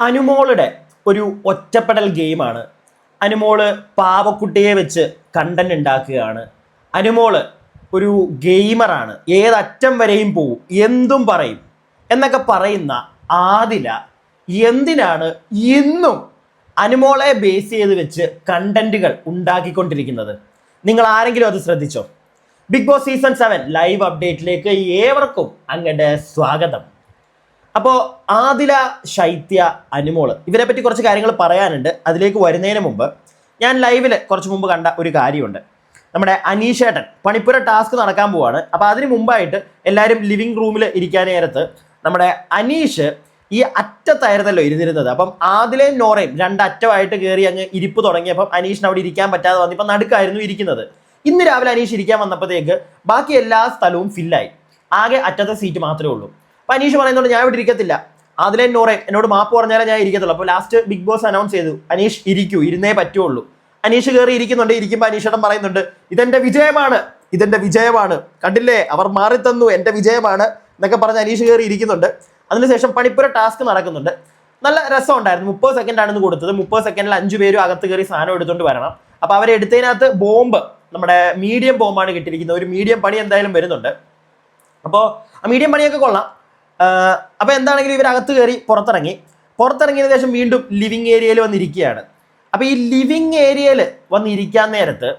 അനുമോളുടെ ഒരു ഒറ്റപ്പെടൽ ഗെയിമാണ്. അനുമോള് പാവക്കുട്ടിയെ വെച്ച് കണ്ടന്റ് ഉണ്ടാക്കുകയാണ്. അനുമോള് ഒരു ഗെയിമറാണ്, ഏതറ്റം വരെയും പോവും, എന്തും പറയും എന്നൊക്കെ പറയുന്ന ആദില എന്തിനാണ് ഇന്നും അനുമോളെ ബേസ് ചെയ്ത് വെച്ച് കണ്ടന്റുകൾ ഉണ്ടാക്കിക്കൊണ്ടിരിക്കുന്നത്? നിങ്ങൾ ആരെങ്കിലും അത് ശ്രദ്ധിച്ചോ? ബിഗ് ബോസ് സീസൺ 7 ലൈവ് അപ്ഡേറ്റിലേക്ക് ഏവർക്കും അങ്ങയുടെ സ്വാഗതം. അപ്പോൾ ആദില, ശൈത്യ, അനുമോള് ഇവരെ പറ്റി കുറച്ച് കാര്യങ്ങൾ പറയാനുണ്ട്. അതിലേക്ക് വരുന്നതിന് മുമ്പ് ഞാൻ ലൈവിൽ കുറച്ച് മുമ്പ് കണ്ട ഒരു കാര്യമുണ്ട്. നമ്മുടെ അനീഷേട്ടൻ പണിപ്പുര ടാസ്ക് നടക്കാൻ പോവാണ്. അപ്പോൾ അതിന് മുമ്പായിട്ട് എല്ലാവരും ലിവിങ് റൂമിൽ ഇരിക്കാൻ നേരത്ത് നമ്മുടെ അനീഷ് ഈ അറ്റത്തായിരുന്നല്ലോ ഇരുന്നിരുന്നത്. അപ്പം ആദിലയും നോറയും രണ്ടറ്റമായിട്ട് കയറി അങ്ങ് ഇരിപ്പ് തുടങ്ങിയപ്പം അനീഷിന് അവിടെ ഇരിക്കാൻ പറ്റാതെ വന്നു. ഇപ്പം നടുക്കായിരുന്നു ഇരിക്കുന്നത്. ഇന്ന് രാവിലെ അനീഷ് ഇരിക്കാൻ വന്നപ്പോഴത്തേക്ക് ബാക്കി എല്ലാ സ്ഥലവും ഫില്ലായി, ആകെ അറ്റത്തെ സീറ്റ് മാത്രമേ ഉള്ളൂ. അപ്പൊ അനീഷ് പറയുന്നുണ്ട് ഞാൻ ഇവിടെ ഇരിക്കത്തില്ല, അതിലെ നോറെ എന്നോട് മാപ്പ് പറഞ്ഞാലേ ഞാൻ ഇരിക്കത്തുള്ളൂ. അപ്പോൾ ലാസ്റ്റ് ബിഗ് ബോസ് അനൗൺസ് ചെയ്തു അനീഷ് ഇരിക്കൂ, ഇരുന്നേ പറ്റുള്ളൂ. അനീഷ് കയറി ഇരിക്കുന്നുണ്ട്. ഇരിക്കുമ്പോൾ അനീഷേട്ടൻ പറയുന്നുണ്ട് ഇതെന്റെ വിജയമാണ്, ഇതെന്റെ വിജയമാണ്, കണ്ടില്ലേ അവർ മാറി തന്നു, എന്റെ വിജയമാണ് എന്നൊക്കെ പറഞ്ഞ് അനീഷ് കയറി ഇരിക്കുന്നുണ്ട്. അതിനുശേഷം പണിപ്പുര ടാസ്ക് നടക്കുന്നുണ്ട്. നല്ല രസം ഉണ്ടായിരുന്നു. 30 സെക്കൻഡ് ആണെന്ന് കൊടുത്തത്. 30 സെക്കൻഡിൽ 5 പേരും അകത്ത് കയറി സാധനം എടുത്തുകൊണ്ട് വരണം. അപ്പൊ അവരെടുത്തതിനകത്ത് ബോംബ്, നമ്മുടെ മീഡിയം ബോംബാണ് കിട്ടിയിരിക്കുന്നത്. ഒരു മീഡിയം പണി എന്തായാലും വരുന്നുണ്ട്. അപ്പോൾ ആ മീഡിയം പണിയൊക്കെ കൊള്ളാം. അപ്പൊ എന്താണെങ്കിലും ഇവരകത്ത് കയറി പുറത്തിറങ്ങിയതിനു ശേഷം വീണ്ടും ലിവിങ് ഏരിയയിൽ വന്നിരിക്കുകയാണ്. അപ്പൊ ഈ ലിവിങ് ഏരിയയിൽ വന്നിരിക്കാൻ നേരത്ത്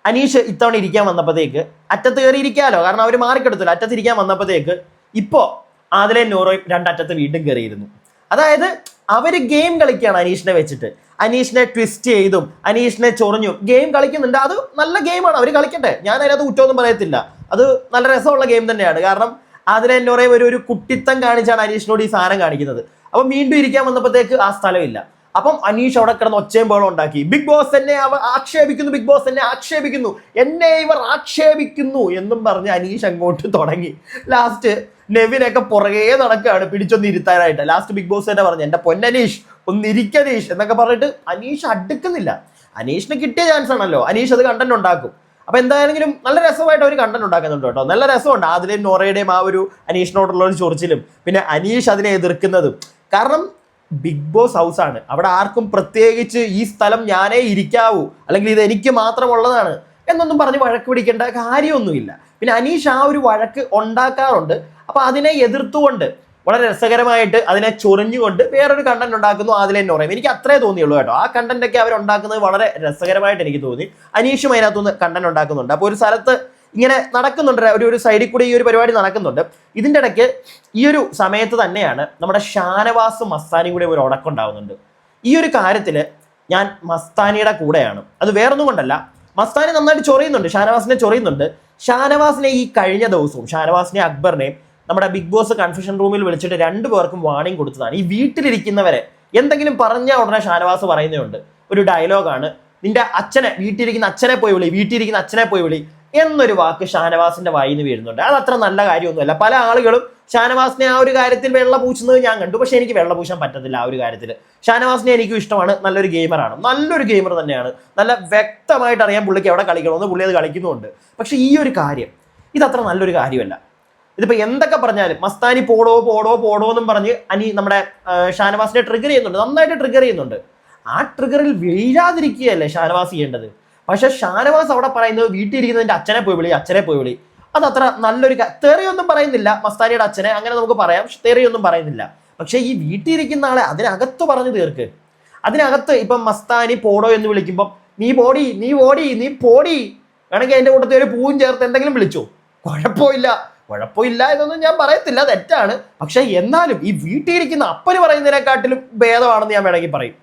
അനീഷ് ഇത്തവണ ഇരിക്കാൻ വന്നപ്പോഴത്തേക്ക് അറ്റത്ത് കയറി ഇരിക്കാമല്ലോ, കാരണം അവർ മാറിക്കെടുത്തല്ലോ. അറ്റത്ത് ഇരിക്കാൻ വന്നപ്പോഴത്തേക്ക് ഇപ്പോ ആദിലെ നോറോയും രണ്ടറ്റത്ത് വീണ്ടും കയറിയിരുന്നു. അതായത് അവര് ഗെയിം കളിക്കുകയാണ് അനീഷിനെ വെച്ചിട്ട്. അനീഷിനെ ട്വിസ്റ്റ് ചെയ്തും അനീഷിനെ ചൊറിഞ്ഞും ഗെയിം കളിക്കുന്നുണ്ട്. അത് നല്ല ഗെയിമാണ്, അവർ കളിക്കട്ടെ, ഞാൻ അതിനകത്ത് കുറ്റമൊന്നും പറയത്തില്ല. അത് നല്ല രസമുള്ള ഗെയിം തന്നെയാണ്. കാരണം അതിലെ എന്നോറെ ഒരു കുട്ടിത്തം കാണിച്ചാണ് അനീഷിനോട് ഈ സാധനം കാണിക്കുന്നത്. അപ്പം വീണ്ടും ഇരിക്കാൻ വന്നപ്പോഴത്തേക്ക് ആ സ്ഥലമില്ല. അപ്പം അനീഷ് അവിടെ കിടന്ന് ഒച്ചയും ബഹളം ഉണ്ടാക്കി. ബിഗ് ബോസ് എന്നെ അവർ ആക്ഷേപിക്കുന്നു, ബിഗ് ബോസ് എന്നെ ആക്ഷേപിക്കുന്നു, എന്നെ ഇവർ ആക്ഷേപിക്കുന്നു എന്നും പറഞ്ഞ് അനീഷ് അങ്ങോട്ട് തുടങ്ങി. ലാസ്റ്റ് നെവിനൊക്കെ പുറകെ നടക്കുകയാണ് പിടിച്ചൊന്ന് ഇരുത്താനായിട്ട്. ലാസ്റ്റ് ബിഗ് ബോസ് തന്നെ പറഞ്ഞു എന്റെ പൊന്നനീഷ് ഒന്ന് ഇരിക്കനീഷ് എന്നൊക്കെ പറഞ്ഞിട്ട് അനീഷ് അടുക്കുന്നില്ല. അനീഷിന് കിട്ടിയ ചാൻസ് ആണല്ലോ, അനീഷ് അത് കണ്ടന്റ് ഉണ്ടാക്കും. അപ്പൊ എന്തായാലും നല്ല രസമായിട്ട് അവർ കണ്ടന്റ് ഉണ്ടാക്കുന്നുണ്ട് കേട്ടോ. നല്ല രസമുണ്ട് ആദിലയും നോറയുടെയും ആ ഒരു അനീഷിനോടുള്ള ഒരു ചൊറിച്ചിലും പിന്നെ അനീഷ് അതിനെ എതിർക്കുന്നതും. കാരണം ബിഗ് ബോസ് ഹൗസ് ആണ്, അവിടെ ആർക്കും പ്രത്യേകിച്ച് ഈ സ്ഥലം ഞാനേ ഇരിക്കാവൂ അല്ലെങ്കിൽ ഇത് എനിക്ക് മാത്രമുള്ളതാണ് എന്നൊന്നും പറഞ്ഞ് വഴക്ക് പിടിക്കേണ്ട കാര്യമൊന്നുമില്ല. പിന്നെ അനീഷ് ആ ഒരു വഴക്ക് ഉണ്ടാക്കാറുണ്ട്. അപ്പൊ അതിനെ എതിർത്തുകൊണ്ട് വളരെ രസകരമായിട്ട് അതിനെ ചൊറിഞ്ഞുകൊണ്ട് വേറൊരു കണ്ടന്റ് ഉണ്ടാക്കുന്നു ആദിലെ നോറയും. എനിക്ക് അത്രേ തോന്നിയുള്ളൂ കേട്ടോ. ആ കണ്ടന്റ് ഒക്കെ അവരുണ്ടാക്കുന്നത് വളരെ രസകരമായിട്ട് എനിക്ക് തോന്നി. അനീഷും അതിനകത്തുനിന്ന് കണ്ടന്റ് ഉണ്ടാക്കുന്നുണ്ട്. അപ്പോൾ ഒരു സ്ഥലത്ത് ഇങ്ങനെ നടക്കുന്നുണ്ട്, ഒരു സൈഡിൽ കൂടി ഈ ഒരു പരിപാടി നടക്കുന്നുണ്ട്. ഇതിൻ്റെ ഇടയ്ക്ക് ഈ ഒരു സമയത്ത് തന്നെയാണ് നമ്മുടെ ഷാനവാസും മസ്താനിയും കൂടെ ഒരു ഉടക്കുണ്ടാവുന്നുണ്ട്. ഈ ഒരു കാര്യത്തിൽ ഞാൻ മസ്താനിയുടെ കൂടെയാണ്. അത് വേറൊന്നും കൊണ്ടല്ല, മസ്താനി നന്നായിട്ട് ചൊറിയുന്നുണ്ട്, ഷാനവാസിനെ ചൊറിയുന്നുണ്ട്. ഷാനവാസിനെ ഈ കഴിഞ്ഞ ദിവസവും ഷാനവാസിനെ അക്ബറിനെയും നമ്മുടെ ബിഗ് ബോസ് കൺഫ്യൂഷൻ റൂമിൽ വിളിച്ചിട്ട് 2 പേർക്കും വാർണിംഗ് കൊടുത്തതാണ്. ഈ വീട്ടിലിരിക്കുന്നവരെ എന്തെങ്കിലും പറഞ്ഞ ഉടനെ ഷാനവാസ് പറയുന്നുണ്ട് ഒരു ഡയലോഗാണ്, നിന്റെ അച്ഛനെ, വീട്ടിലിരിക്കുന്ന അച്ഛനെ പോയി വിളി, വീട്ടിലിരിക്കുന്ന അച്ഛനെ പോയി വിളി എന്നൊരു വാക്ക് ഷാനവാസിന്റെ വായിൽ നിന്ന് വീഴുന്നുണ്ട്. അത് അത്ര നല്ല കാര്യമൊന്നുമല്ല. പല ആളുകളും ഷാനവാസിനെ ആ ഒരു കാര്യത്തിൽ വെള്ള പൂച്ചുന്നത് ഞാൻ കണ്ടു. പക്ഷെ എനിക്ക് വെള്ള പൂശാൻ പറ്റത്തില്ല ആ ഒരു കാര്യത്തിൽ. ഷാനവാസിനെ എനിക്കും ഇഷ്ടമാണ്, നല്ലൊരു ഗെയിമറാണ്, നല്ലൊരു ഗെയിമർ തന്നെയാണ്. നല്ല വ്യക്തമായിട്ട് അറിയാം പുള്ളിക്ക് എവിടെ കളിക്കണമെന്ന്, പുള്ളി അത് കളിക്കുന്നുമുണ്ട്. പക്ഷെ ഈ ഒരു കാര്യം ഇതത്ര നല്ലൊരു കാര്യമല്ല. ഇതിപ്പോ എന്തൊക്കെ പറഞ്ഞാലും മസ്താനി പോടോ പോടോ പോടോ എന്നും പറഞ്ഞ് നമ്മുടെ ഷാനവാസിനെ ട്രിഗർ ചെയ്യുന്നുണ്ട്, നന്നായിട്ട് ട്രിഗർ ചെയ്യുന്നുണ്ട്. ആ ട്രിഗറിൽ വീഴാതിരിക്കുകയല്ലേ ഷാനവാസ് ചെയ്യേണ്ടത്. പക്ഷെ ഷാനവാസ് അവിടെ പറയുന്നത് വീട്ടിലിരിക്കുന്നതിന്റെ അച്ഛനെ പോയി വിളി, അച്ഛനെ പോയി വിളി. അതത്ര നല്ലൊരു തെറിയൊന്നും പറയുന്നില്ല മസ്താനിയുടെ അച്ഛനെ, അങ്ങനെ നമുക്ക് പറയാം, തെറിയൊന്നും പറയുന്നില്ല. പക്ഷെ ഈ വീട്ടിലിരിക്കുന്ന ആളെ അതിനകത്ത് പറഞ്ഞു തീർക്ക്. അതിനകത്ത് ഇപ്പം മസ്താനി പോടോ എന്ന് വിളിക്കുമ്പം നീ പോടി, നീ ഓടി, നീ പോടി, വേണമെങ്കിൽ അതിന്റെ കൂട്ടത്തിൽ ഒരു പൂവും ചേർത്ത് എന്തെങ്കിലും വിളിച്ചോ, കുഴപ്പമില്ല എന്നൊന്നും ഞാൻ പറയത്തില്ല, തെറ്റാണ്. പക്ഷെ എന്നാലും ഈ വീട്ടിലിരിക്കുന്ന അപ്പന് പറയുന്നതിനെക്കാട്ടിലും ഭേദമാണെന്ന് ഞാൻ വേണമെങ്കിൽ പറയും.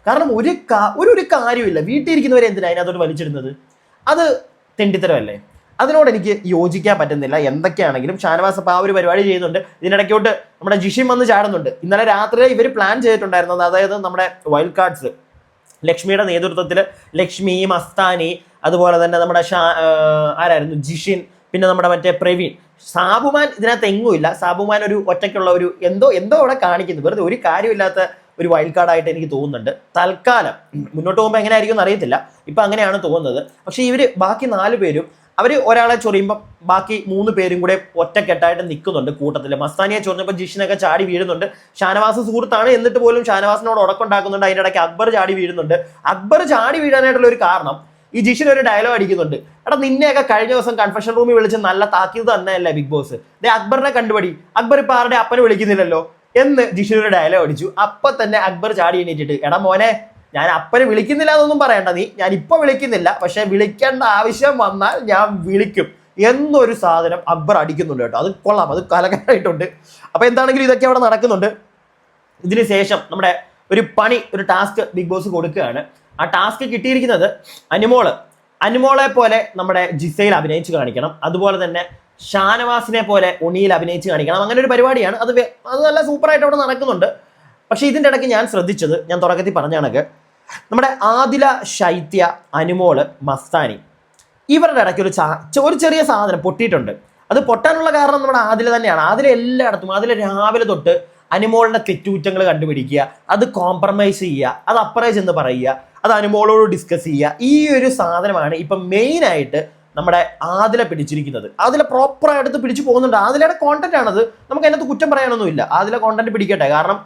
കാരണം ഒരു കാര്യമില്ല, വീട്ടിലിരിക്കുന്നവരെ എന്തിനാ അതിനകത്തോട്ട് വലിച്ചിടുന്നത്? അത് തെണ്ടിത്തരമല്ലേ? അതിനോട് എനിക്ക് യോജിക്കാൻ പറ്റുന്നില്ല. എന്തൊക്കെയാണെങ്കിലും ഷാനവാസ് അപ്പോൾ ആ ഒരു പരിപാടി ചെയ്യുന്നുണ്ട്. ഇതിനിടയ്ക്കോട്ട് നമ്മുടെ ജിഷിൻ വന്ന് ചാടുന്നുണ്ട്. ഇന്നലെ രാത്രി ഇവർ പ്ലാൻ ചെയ്തിട്ടുണ്ടായിരുന്നത്, അതായത് നമ്മുടെ വൈൽഡ് കാർഡ്സ് ലക്ഷ്മിയുടെ നേതൃത്വത്തിൽ ലക്ഷ്മി, മസ്താനി, അതുപോലെ തന്നെ നമ്മുടെ ആരായിരുന്നു ജിഷിൻ, പിന്നെ നമ്മുടെ മറ്റേ പ്രവീൺ, സാബുമാൻ ഇതിനകത്ത് എങ്ങുമില്ല. സാബുമാൻ ഒരു ഒറ്റയ്ക്കുള്ള ഒരു എന്തോ അവിടെ കാണിക്കുന്നു, വെറുതെ ഒരു കാര്യമില്ലാത്ത ഒരു വൈൽഡ് കാർഡായിട്ട് എനിക്ക് തോന്നുന്നുണ്ട്. തൽക്കാലം മുന്നോട്ട് പോകുമ്പോൾ എങ്ങനെയായിരിക്കും എന്ന് അറിയത്തില്ല, ഇപ്പം അങ്ങനെയാണ് തോന്നുന്നത്. പക്ഷേ ഇവർ ബാക്കി 4 പേരും അവർ ഒരാളെ ചൊറിയുമ്പോൾ ബാക്കി 3 പേരും കൂടെ ഒറ്റക്കെട്ടായിട്ട് നിൽക്കുന്നുണ്ട് കൂട്ടത്തിൽ. മസ്താനിയെ ചൊറിഞ്ഞപ്പോൾ ജിഷിനൊക്കെ ചാടി വീഴുന്നുണ്ട്. ഷാനവാസ് സുഹൃത്താണ്, എന്നിട്ട് പോലും ഷാനവാസിനോട് ഉടക്കുണ്ടാക്കുന്നുണ്ട്. അതിൻ്റെ ഇടയ്ക്ക് അക്ബർ ചാടി വീഴുന്നുണ്ട്. അക്ബർ ചാടി വീഴാനായിട്ടുള്ള ഒരു കാരണം ഈ ജിഷിന് ഒരു ഡയലോഗ് അടിക്കുന്നുണ്ട്. എടാ നിന്നെയൊക്കെ കഴിഞ്ഞ ദിവസം കൺഫെഷൻ റൂമിൽ വിളിച്ച് നല്ല താക്കീത് തന്നെയല്ലേ ബിഗ് ബോസ്, ദേ അക്ബറിനെ കണ്ടുപടി, അക്ബർ ഇപ്പൊ ആരുടെ അപ്പനെ വിളിക്കുന്നില്ലല്ലോ എന്ന് ജിഷിന് ഒരു ഡയലോഗ് അടിച്ചു. അപ്പൊ തന്നെ അക്ബർ ചാടി എണീറ്റിട്ട് എടാ മോനെ ഞാൻ അപ്പനെ വിളിക്കുന്നില്ല എന്നൊന്നും പറയണ്ട നീ, ഞാൻ ഇപ്പൊ വിളിക്കുന്നില്ല, പക്ഷെ വിളിക്കേണ്ട ആവശ്യം വന്നാൽ ഞാൻ വിളിക്കും എന്നൊരു സാധനം അക്ബർ അടിക്കുന്നുണ്ട് കേട്ടോ. അത് കൊള്ളാം, അത് കലകരായിട്ടുണ്ട്. അപ്പൊ എന്താണെങ്കിലും ഇതൊക്കെ അവിടെ നടക്കുന്നുണ്ട്. ഇതിന് ശേഷം നമ്മുടെ ഒരു ടാസ്ക് ബിഗ് ബോസ് കൊടുക്കുകയാണ്. ആ ടാസ്ക് കിട്ടിയിരിക്കുന്നത് അനുമോളെ പോലെ നമ്മുടെ ജിസയിൽ അഭിനയിച്ച് കാണിക്കണം, അതുപോലെ തന്നെ ഷാനവാസിനെ പോലെ ഉണിയിൽ അഭിനയിച്ച് കാണിക്കണം. അങ്ങനെ ഒരു പരിപാടിയാണ്. അത് നല്ല സൂപ്പറായിട്ട് അവിടെ നടക്കുന്നുണ്ട്. പക്ഷെ ഇതിൻ്റെ ഇടയ്ക്ക് ഞാൻ ശ്രദ്ധിച്ചത്, ഞാൻ തുടക്കത്തിൽ പറഞ്ഞ കണക്ക് നമ്മുടെ ആദില, ശൈത്യ, അനുമോള്, മസ്താനി ഇവരുടെ ഇടയ്ക്ക് ഒരു ചെറിയ സാധനം പൊട്ടിയിട്ടുണ്ട്. അത് പൊട്ടാനുള്ള കാരണം നമ്മുടെ ആദില തന്നെയാണ്. ആദില എല്ലായിടത്തും, ആദില രാവിലെ തൊട്ട് അനുമോളിന്റെ തെറ്റുകുറ്റങ്ങൾ കണ്ടുപിടിക്കുക, അത് കോംപ്രമൈസ് ചെയ്യുക, അത് അപ്പറേ ചെന്ന് പറയുക, അത് അനുമോളോട് ഡിസ്കസ് ചെയ്യുക. ഈ ഒരു സാധനമാണ് ഇപ്പം മെയിനായിട്ട് നമ്മുടെ ആദില പിടിച്ചിരിക്കുന്നത്. ആദില പ്രോപ്പറായിട്ട് പിടിച്ചു പോകുന്നുണ്ട്. ആദിലയുടെ കോണ്ടന്റ് ആണത്, നമുക്ക് അതിനകത്ത് കുറ്റം പറയാനൊന്നുമില്ല. ആദില കോണ്ടന്റ് പിടിക്കട്ടെ. കാരണം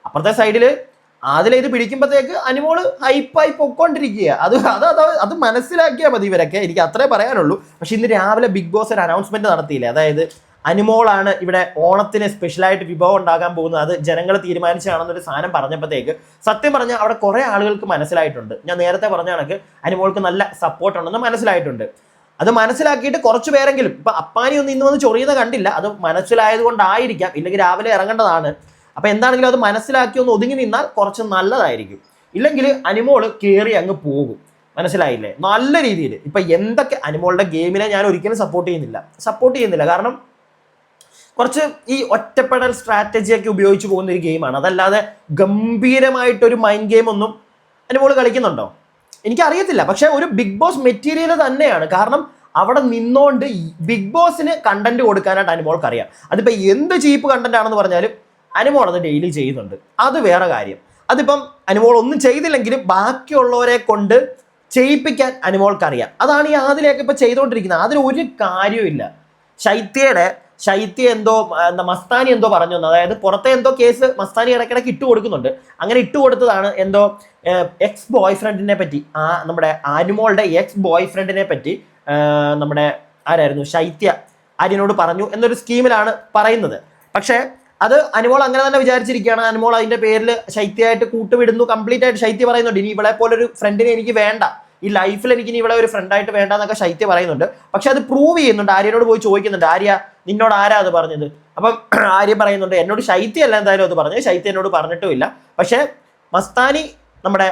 അപ്പുറത്തെ സൈഡിൽ ആദില ഇത് പിടിക്കുമ്പോഴത്തേക്ക് അനുമോള് ഹൈപ്പായി പൊക്കോണ്ടിരിക്കുക. അത് മനസ്സിലാക്കിയാൽ മതി ഇവരൊക്കെ, എനിക്ക് അത്രേ പറയാനുള്ളൂ. പക്ഷെ ഇന്ന് രാവിലെ ബിഗ് ബോസ് ഒരു അനൗൺസ്മെന്റ് നടത്തിയില്ലേ, അതായത് അനുമോളാണ് ഇവിടെ ഓണത്തിന് സ്പെഷ്യലായിട്ട് വിഭവം ഉണ്ടാകാൻ പോകുന്നത്, അത് ജനങ്ങൾ തീരുമാനിച്ചാണെന്നൊരു സാധനം പറഞ്ഞപ്പോഴത്തേക്ക് സത്യം പറഞ്ഞാൽ അവിടെ കുറെ ആളുകൾക്ക് മനസ്സിലായിട്ടുണ്ട്. ഞാൻ നേരത്തെ പറഞ്ഞ കണക്ക് അനുമോൾക്ക് നല്ല സപ്പോർട്ട് ഉണ്ടെന്ന് മനസ്സിലായിട്ടുണ്ട്. അത് മനസ്സിലാക്കിയിട്ട് കുറച്ച് പേരെങ്കിലും, ഇപ്പൊ അപ്പാനി ഒന്നും ഇന്ന് വന്ന് ചൊറിയുന്ന കണ്ടില്ല, അത് മനസ്സിലായത് കൊണ്ടായിരിക്കാം, ഇല്ലെങ്കിൽ രാവിലെ ഇറങ്ങേണ്ടതാണ്. അപ്പൊ എന്താണെങ്കിലും അത് മനസ്സിലാക്കി ഒന്ന് ഒതുങ്ങി നിന്നാൽ കുറച്ച് നല്ലതായിരിക്കും. ഇല്ലെങ്കിൽ അനുമോള് കയറി അങ്ങ് പോകും. മനസ്സിലായില്ലേ? നല്ല രീതിയിൽ ഇപ്പൊ എന്തൊക്കെ അനുമോളുടെ ഗെയിമിനെ ഞാൻ ഒരിക്കലും സപ്പോർട്ട് ചെയ്യുന്നില്ല. കാരണം കുറച്ച് ഈ ഒറ്റപ്പെടൽ സ്ട്രാറ്റജിയൊക്കെ ഉപയോഗിച്ച് പോകുന്ന ഒരു ഗെയിമാണ്. അതല്ലാതെ ഗംഭീരമായിട്ടൊരു മൈൻഡ് ഗെയിം ഒന്നും അനുമോള് കളിക്കുന്നുണ്ടോ എനിക്കറിയത്തില്ല. പക്ഷെ ഒരു ബിഗ് ബോസ് മെറ്റീരിയൽ തന്നെയാണ്. കാരണം അവിടെ നിന്നോണ്ട് ബിഗ് ബോസിന് കണ്ടന്റ് കൊടുക്കാനായിട്ട് അനുമോൾക്ക് അറിയാം. അതിപ്പോ എന്ത് ചീപ്പ് കണ്ടന്റ് ആണെന്ന് പറഞ്ഞാലും അനുമോൾ അത് ഡെയിലി ചെയ്യുന്നുണ്ട്. അത് വേറെ കാര്യം. അതിപ്പം അനുമോൾ ഒന്നും ചെയ്തില്ലെങ്കിലും ബാക്കിയുള്ളവരെ കൊണ്ട് ചെയ്യിപ്പിക്കാൻ അനുമോൾക്കറിയാം. അതാണ് ഈ ആദിലയൊക്കെ ഇപ്പൊ ചെയ്തുകൊണ്ടിരിക്കുന്നത്. അതിൽ ഒരു കാര്യമില്ല. ശൈത്യ എന്തോ മസ്താനി എന്തോ പറഞ്ഞു, അതായത് പുറത്തെ എന്തോ കേസ് മസ്താനി ഇടയ്ക്കിടയ്ക്ക് ഇട്ട് കൊടുക്കുന്നുണ്ട്. അങ്ങനെ ഇട്ട് കൊടുത്തതാണ് എന്തോ എക്സ് ബോയ് ഫ്രണ്ടിനെ പറ്റി, നമ്മുടെ അനുമോളുടെ എക്സ് ബോയ് ഫ്രണ്ടിനെ പറ്റി നമ്മുടെ ആരായിരുന്നു ശൈത്യ ആര്യനോട് പറഞ്ഞു എന്നൊരു സ്കീമിലാണ് പറയുന്നത്. പക്ഷേ അത് അനുമോൾ അങ്ങനെ തന്നെ വിചാരിച്ചിരിക്കുകയാണ്. അനുമോൾ അതിന്റെ പേരിൽ ശൈത്യമായിട്ട് കൂട്ടുവിടുന്നു. കംപ്ലീറ്റ് ആയിട്ട് ശൈത്യ പറയുന്നുണ്ട്, ഇനി ഇവളെ പോലെ ഒരു ഫ്രണ്ടിനെ എനിക്ക് വേണ്ട, ഈ ലൈഫിൽ എനിക്ക് ഇനി ഇവിടെ ഒരു ഫ്രണ്ടായിട്ട് വേണ്ട എന്നൊക്കെ ശൈത്യ പറയുന്നുണ്ട്. പക്ഷെ അത് പ്രൂവ് ചെയ്യുന്നുണ്ട്. ആര്യനോട് പോയി ചോദിക്കുന്നുണ്ട്, ആര്യ നിന്നോട് ആരാ അത് പറഞ്ഞത്? അപ്പം ആര്യ പറയുന്നുണ്ട്, എന്നോട് ശൈത്യ അല്ല എന്തായാലും അത് പറഞ്ഞത്, ശൈത്യ എന്നോട് പറഞ്ഞിട്ടുമില്ല. പക്ഷെ മസ്താനി നമ്മുടെ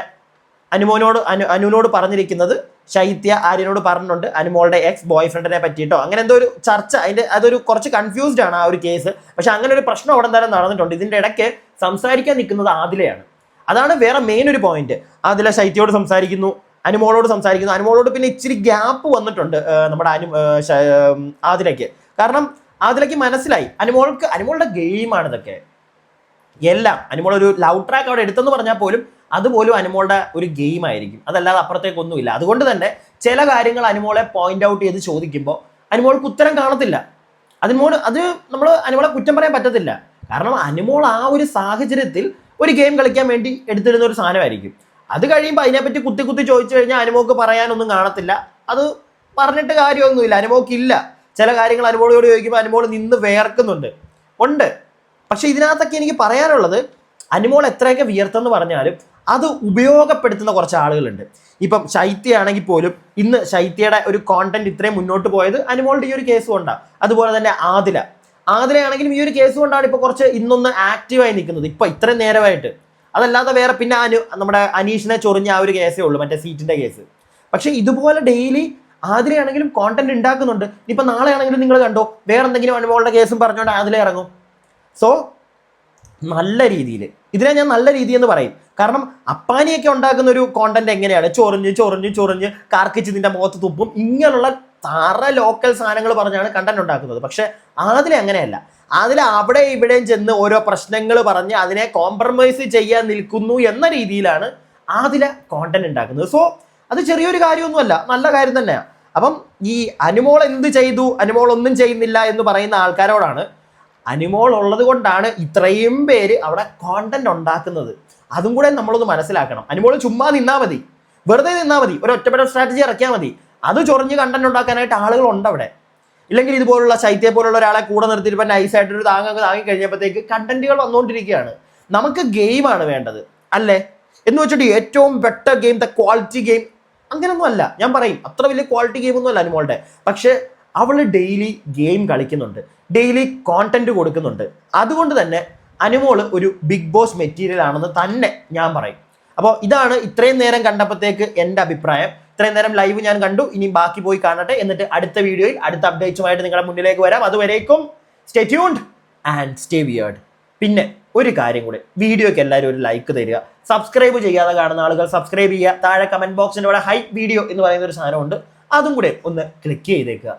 അനുവിനോട് പറഞ്ഞിരിക്കുന്നത് ശൈത്യ ആര്യനോട് പറഞ്ഞിട്ടുണ്ട് അനുമോളുടെ എക്സ് ബോയ് ഫ്രണ്ടിനെ പറ്റിയിട്ടോ അങ്ങനെ എന്തോ ഒരു ചർച്ച. അതൊരു കുറച്ച് കൺഫ്യൂസ്ഡ് ആണ് ആ ഒരു കേസ്. പക്ഷെ അങ്ങനെ ഒരു പ്രശ്നം അവിടെ എന്തായാലും നടന്നിട്ടുണ്ട്. ഇതിന്റെ ഇടയ്ക്ക് സംസാരിക്കാൻ നിൽക്കുന്നത് ആദിലയാണ്. അതാണ് വേറെ മെയിൻ ഒരു പോയിന്റ്. ആദില ശൈത്യയോട് സംസാരിക്കുന്നു, അനുമോളോട് സംസാരിക്കുന്നു. അനുമോളോട് പിന്നെ ഇച്ചിരി ഗ്യാപ്പ് വന്നിട്ടുണ്ട് നമ്മുടെ ആദിലയ്ക്ക്. കാരണം ആദിലയ്ക്ക് മനസ്സിലായി അനുമോളുടെ ഗെയിമാണ് ഇതൊക്കെ എല്ലാം. അനുമോൾ ഒരു ലവ് ട്രാക്ക് അവിടെ എടുത്തെന്ന് പറഞ്ഞാൽ പോലും അതുപോലും അനുമോളുടെ ഒരു ഗെയിം ആയിരിക്കും, അതല്ലാതെ അപ്പുറത്തേക്കൊന്നുമില്ല. അതുകൊണ്ട് തന്നെ ചില കാര്യങ്ങൾ അനുമോളെ പോയിന്റ് ഔട്ട് ചെയ്ത് ചോദിക്കുമ്പോൾ അനുമോൾക്ക് ഉത്തരം കാണത്തില്ല. അത് നമ്മൾ അനുമോളെ കുറ്റം പറയാൻ പറ്റത്തില്ല. കാരണം അനുമോൾ ആ ഒരു സാഹചര്യത്തിൽ ഒരു ഗെയിം കളിക്കാൻ വേണ്ടി എടുത്തിരുന്ന ഒരു സാധനമായിരിക്കും. അത് കഴിയുമ്പോൾ അതിനെപ്പറ്റി കുത്തി ചോദിച്ചു കഴിഞ്ഞാൽ അനുമോൾക്ക് പറയാനൊന്നും കാണത്തില്ല. അത് പറഞ്ഞിട്ട് കാര്യമൊന്നുമില്ല, അനുമോൾക്കില്ല. ചില കാര്യങ്ങൾ അനുമോളോട് ചോദിക്കുമ്പോൾ അനുമോൾ നിന്ന് വേർക്കുന്നുണ്ട് ഉണ്ട്. പക്ഷെ ഇതിനകത്തൊക്കെ എനിക്ക് പറയാനുള്ളത്, അനുമോൾ എത്രയൊക്കെ വിയർത്തെന്ന് പറഞ്ഞാലും അത് ഉപയോഗപ്പെടുത്തുന്ന കുറച്ച് ആളുകളുണ്ട്. ഇപ്പം ശൈത്യ ആണെങ്കിൽ പോലും ഇന്ന് ശൈത്യയുടെ ഒരു കോണ്ടന്റ് ഇത്രയും മുന്നോട്ട് പോയത് അനുമോളുടെ ഈ ഒരു കേസ് കൊണ്ടാണ്. അതുപോലെ തന്നെ ആദിലയാണെങ്കിലും ഈ ഒരു കേസ് കൊണ്ടാണ് ഇപ്പൊ കുറച്ച് ഇന്നൊന്ന് ആക്റ്റീവായി നിൽക്കുന്നത് ഇപ്പൊ ഇത്രയും നേരമായിട്ട്. അതല്ലാതെ വേറെ പിന്നെ നമ്മുടെ അനീഷിനെ ചൊറിഞ്ഞ ആ ഒരു കേസേ ഉള്ളൂ, മറ്റേ സീറ്റിന്റെ കേസ്. പക്ഷെ ഇതുപോലെ ഡെയിലി ആദിലയാണെങ്കിലും കോണ്ടന്റ് ഉണ്ടാക്കുന്നുണ്ട്. ഇപ്പൊ നാളെ ആണെങ്കിലും നിങ്ങൾ കണ്ടോ, വേറെ എന്തെങ്കിലും അനുമോളുടെ കേസും പറഞ്ഞുകൊണ്ട് ആദില ഇറങ്ങും. സോ നല്ല രീതിയിൽ ഇതിനെ ഞാൻ നല്ല രീതി എന്ന് പറയും. കാരണം അപ്പാനിയൊക്കെ ഉണ്ടാക്കുന്ന ഒരു കോണ്ടന്റ് എങ്ങനെയാണ്, ചൊറിഞ്ഞ് കാർക്കിച്ച് നിന്റെ മുഖത്ത് തുപ്പും, ഇങ്ങനെയുള്ള തറ ലോക്കൽ സാധനങ്ങൾ പറഞ്ഞാണ് കണ്ടന്റ് ഉണ്ടാക്കുന്നത്. പക്ഷെ ആദില അങ്ങനെയല്ല. ആദില അവിടെ ഇവിടെയും ചെന്ന് ഓരോ പ്രശ്നങ്ങൾ പറഞ്ഞ് അതിനെ കോംപ്രമൈസ് ചെയ്യാൻ നിൽക്കുന്നു എന്ന രീതിയിലാണ് ആദില കോണ്ടന്റ് ഉണ്ടാക്കുന്നത്. സോ അത് ചെറിയൊരു കാര്യമൊന്നുമല്ല, നല്ല കാര്യം തന്നെയാണ്. അപ്പം ഈ അനുമോൾ എന്ത് ചെയ്തു, അനുമോൾ ഒന്നും ചെയ്യുന്നില്ല എന്ന് പറയുന്ന ആൾക്കാരോടാണ്, അനുമോൾ ഉള്ളത് കൊണ്ടാണ് ഇത്രയും പേര് അവിടെ കോണ്ടന്റ് ഉണ്ടാക്കുന്നത്. അതും കൂടെ നമ്മളൊന്ന് മനസ്സിലാക്കണം. അനുമോൾ ചുമ്മാ നിന്നാൽ മതി, വെറുതെ നിന്നാൽ മതി, ഒരു ഒറ്റപ്പെട്ട സ്ട്രാറ്റജി ഇറക്കിയാൽ മതി, അത് ചൊറിഞ്ഞ് കണ്ടന്റ് ഉണ്ടാക്കാനായിട്ട് ആളുകളുണ്ട് അവിടെ. ഇല്ലെങ്കിൽ ഇതുപോലുള്ള ശൈത്യ പോലുള്ള ഒരാളെ കൂടെ നിർത്തിയിട്ട് ഇപ്പം നൈസായിട്ടൊരു താങ്ങൊക്കെ താങ്ങി കഴിഞ്ഞപ്പോഴത്തേക്ക് കണ്ടന്റുകൾ വന്നുകൊണ്ടിരിക്കുകയാണ്. നമുക്ക് ഗെയിമാണ് വേണ്ടത് അല്ലേ എന്ന് വെച്ചിട്ട് ഏറ്റവും better game, the quality game അങ്ങനൊന്നും അല്ല. ഞാൻ പറയും അത്ര വലിയ ക്വാളിറ്റി ഗെയിം ഒന്നും അല്ല അനുമോളുടെ. പക്ഷെ അവൾ ഡെയിലി ഗെയിം കളിക്കുന്നുണ്ട്, ഡെയിലി കോണ്ടന്റ് കൊടുക്കുന്നുണ്ട്. അതുകൊണ്ട് തന്നെ അനുമോൾ ഒരു ബിഗ് ബോസ് മെറ്റീരിയൽ ആണെന്ന് തന്നെ ഞാൻ പറയും. അപ്പോൾ ഇതാണ് ഇത്രയും നേരം കണ്ടപ്പോഴത്തേക്ക് എൻ്റെ അഭിപ്രായം. ഇത്രയും നേരം ലൈവ് ഞാൻ കണ്ടു, ഇനി ബാക്കി പോയി കാണട്ടെ. എന്നിട്ട് അടുത്ത വീഡിയോയിൽ അടുത്ത അപ്ഡേറ്റ്സുമായിട്ട് നിങ്ങളുടെ മുന്നിലേക്ക് വരാം. അതുവരേക്കും stay tuned and stay weird. പിന്നെ ഒരു കാര്യം കൂടെ, വീഡിയോയ്ക്ക് എല്ലാവരും ഒരു ലൈക്ക് തരിക. സബ്സ്ക്രൈബ് ചെയ്യാതെ കാണുന്ന ആളുകൾ സബ്സ്ക്രൈബ് ചെയ്യുക. താഴെ കമന്റ് ബോക്സിൻ്റെ അവിടെ ഹൈപ്പ് വീഡിയോ എന്ന് പറയുന്ന ഒരു സാധനമുണ്ട്, അതും കൂടെ ഒന്ന് ക്ലിക്ക് ചെയ്തേക്കുക.